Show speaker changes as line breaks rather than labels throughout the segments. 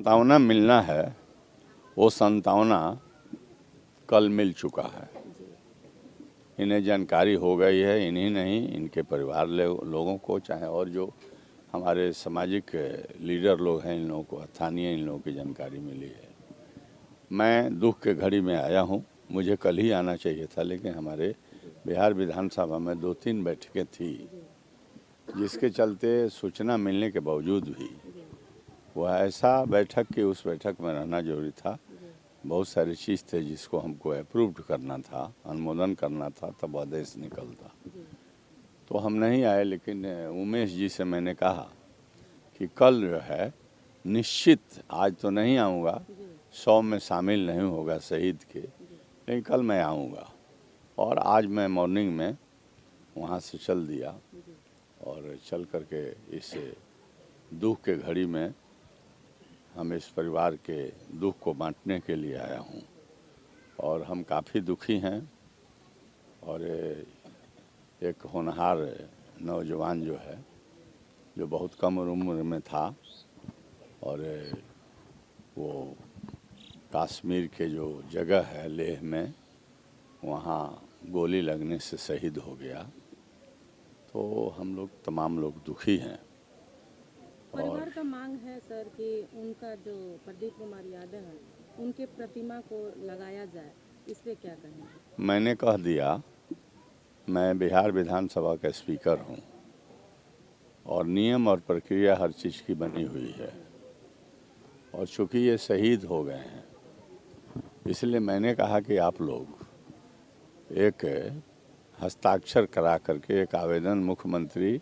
संतावना मिलना है, वो संतावना कल मिल चुका है। इन्हें जानकारी हो गई है, इन्हीं नहीं इनके परिवार लोगों को, चाहे और जो हमारे सामाजिक लीडर लोग हैं, इन लोगों को स्थानीय इन लोगों की जानकारी मिली है। मैं दुख के घड़ी में आया हूँ, मुझे कल ही आना चाहिए था, लेकिन हमारे बिहार विधानसभा में 2-3 बैठकें थी, जिसके चलते सूचना मिलने के बावजूद भी वह ऐसा बैठक कि उस बैठक में रहना जरूरी था। बहुत सारी चीज़ थे जिसको हमको अप्रूव्ड करना था, अनुमोदन करना था, तब आदेश निकलता। तो हम नहीं आए, लेकिन उमेश जी से मैंने कहा कि कल जो है निश्चित, आज तो नहीं आऊँगा, 100 में शामिल नहीं होगा शहीद के, लेकिन कल मैं आऊँगा। और आज मैं मॉर्निंग में वहाँ से चल दिया और चल करके इस दुख के घड़ी में हम इस परिवार के दुख को बांटने के लिए आया हूँ। और हम काफ़ी दुखी हैं। और एक होनहार नौजवान जो है, जो बहुत कम उम्र में था, और वो कश्मीर के जो जगह है लेह में, वहाँ गोली लगने से शहीद हो गया। तो हम लोग तमाम लोग दुखी हैं।
परिवार का मांग है सर कि उनका जो प्रदीप कुमार यादव है, उनके प्रतिमा को लगाया जाए, इस पे क्या कहेंगे?
मैंने कह दिया, मैं बिहार विधानसभा का स्पीकर हूँ और नियम और प्रक्रिया हर चीज़ की बनी हुई है। और चूँकि ये शहीद हो गए हैं, इसलिए मैंने कहा कि आप लोग एक हस्ताक्षर करा करके एक आवेदन मुख्यमंत्री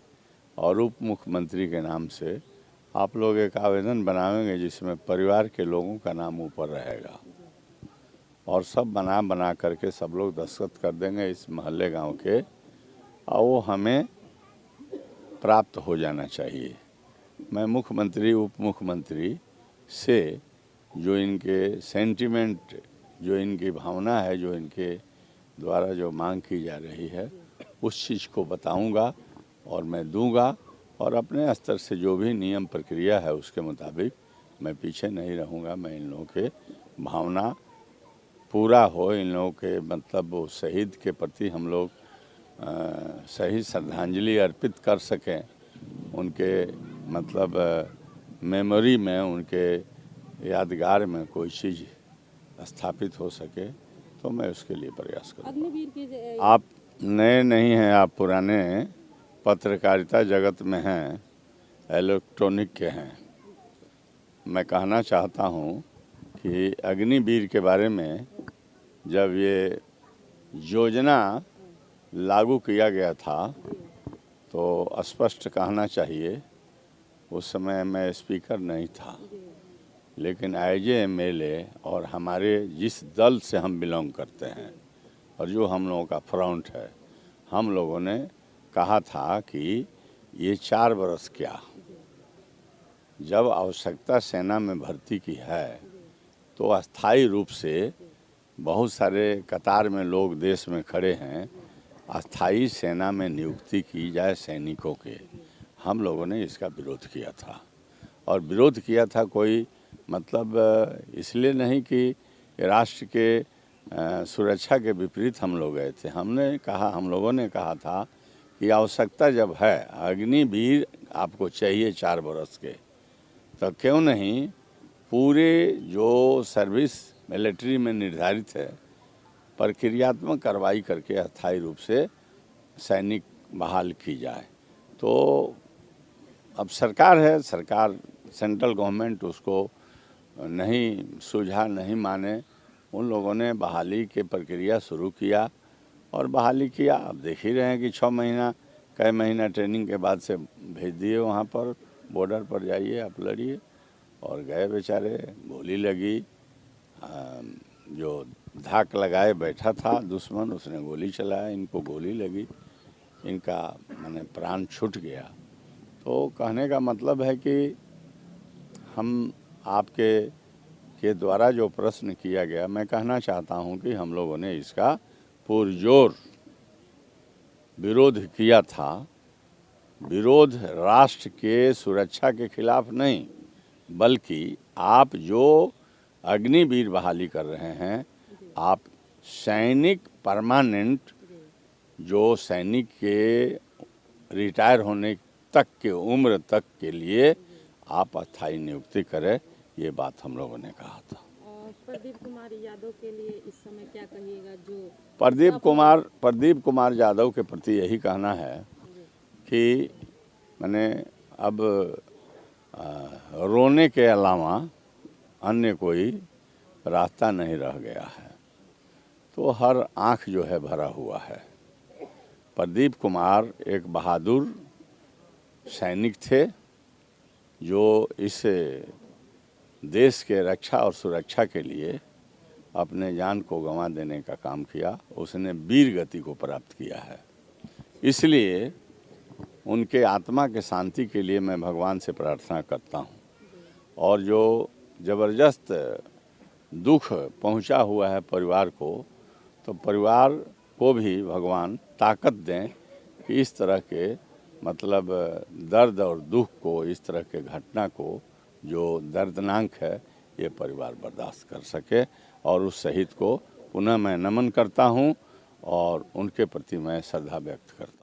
और उप मुख्यमंत्री के नाम से आप लोग एक आवेदन बनाएंगे, जिसमें परिवार के लोगों का नाम ऊपर रहेगा, और सब बना करके सब लोग दस्तखत कर देंगे इस मोहल्ले गांव के, और वो हमें प्राप्त हो जाना चाहिए। मैं मुख्यमंत्री उप मुख्यमंत्री से जो इनके सेंटिमेंट, जो इनकी भावना है, जो इनके द्वारा जो मांग की जा रही है, उस चीज़ को बताऊंगा और मैं दूंगा। और अपने स्तर से जो भी नियम प्रक्रिया है उसके मुताबिक मैं पीछे नहीं रहूंगा। मैं इन लोगों के भावना पूरा हो, इन लोगों के मतलब वो शहीद के प्रति हम लोग सही श्रद्धांजलि अर्पित कर सकें, उनके मतलब मेमोरी में, उनके यादगार में कोई चीज़ स्थापित हो सके, तो मैं उसके लिए प्रयास करूँगा। आप नए नहीं हैं, आप पुराने पत्रकारिता जगत में हैं, इलेक्ट्रॉनिक के हैं। मैं कहना चाहता हूँ कि अग्निवीर के बारे में जब ये योजना लागू किया गया था, तो स्पष्ट कहना चाहिए, उस समय मैं स्पीकर नहीं था, लेकिन एज ए MLA और हमारे जिस दल से हम बिलोंग करते हैं और जो हम लोगों का फ्रंट है, हम लोगों ने कहा था कि ये 4 बरस क्या, जब आवश्यकता सेना में भर्ती की है तो अस्थायी रूप से बहुत सारे कतार में लोग देश में खड़े हैं, अस्थायी सेना में नियुक्ति की जाए सैनिकों के। हम लोगों ने इसका विरोध किया था, और विरोध किया था कोई मतलब इसलिए नहीं कि राष्ट्र के सुरक्षा के विपरीत हम लोग गए थे। हम लोगों ने कहा था कि आवश्यकता जब है, अग्निवीर आपको चाहिए 4 बरस के, तो क्यों नहीं पूरे जो सर्विस मिलिट्री में निर्धारित है, प्रक्रियात्मक कार्रवाई करके अस्थायी रूप से सैनिक बहाल की जाए। तो अब सरकार है, सरकार सेंट्रल गवर्नमेंट उसको नहीं सुझा, नहीं माने, उन लोगों ने बहाली के प्रक्रिया शुरू किया और बहाली किया। अब देख ही रहे हैं कि 6 महीना, कई महीना ट्रेनिंग के बाद से भेज दिए वहाँ पर, बॉर्डर पर जाइए आप लड़िए, और गए बेचारे। गोली लगी, जो धाक लगाए बैठा था दुश्मन, उसने गोली चलाया, इनको गोली लगी, इनका माने प्राण छूट गया। तो कहने का मतलब है कि हम के द्वारा जो प्रश्न किया गया, मैं कहना चाहता हूं कि हम लोगों ने इसका पुरजोर विरोध किया था। विरोध राष्ट्र के सुरक्षा के खिलाफ नहीं, बल्कि आप जो अग्निवीर बहाली कर रहे हैं, आप सैनिक परमानेंट, जो सैनिक के रिटायर होने तक के उम्र तक के लिए आप अस्थायी नियुक्ति करें, ये बात हम लोगों ने कहा था।
प्रदीप कुमार यादव के लिए इस समय क्या कहिएगा? जो
प्रदीप कुमार यादव के प्रति यही कहना है कि मैंने अब रोने के अलावा अन्य कोई रास्ता नहीं रह गया है, तो हर आंख जो है भरा हुआ है। प्रदीप कुमार एक बहादुर सैनिक थे जो इस देश के रक्षा और सुरक्षा के लिए अपने जान को गंवा देने का काम किया। उसने वीर गति को प्राप्त किया है। इसलिए उनके आत्मा के शांति के लिए मैं भगवान से प्रार्थना करता हूँ, और जो ज़बरदस्त दुख पहुँचा हुआ है परिवार को, तो परिवार को भी भगवान ताकत दें कि इस तरह के मतलब दर्द और दुख को, इस तरह के घटना को जो दर्दनाक है, ये परिवार बर्दाश्त कर सके। और उस शहीद को पुनः मैं नमन करता हूँ और उनके प्रति मैं श्रद्धा व्यक्त करता हूँ।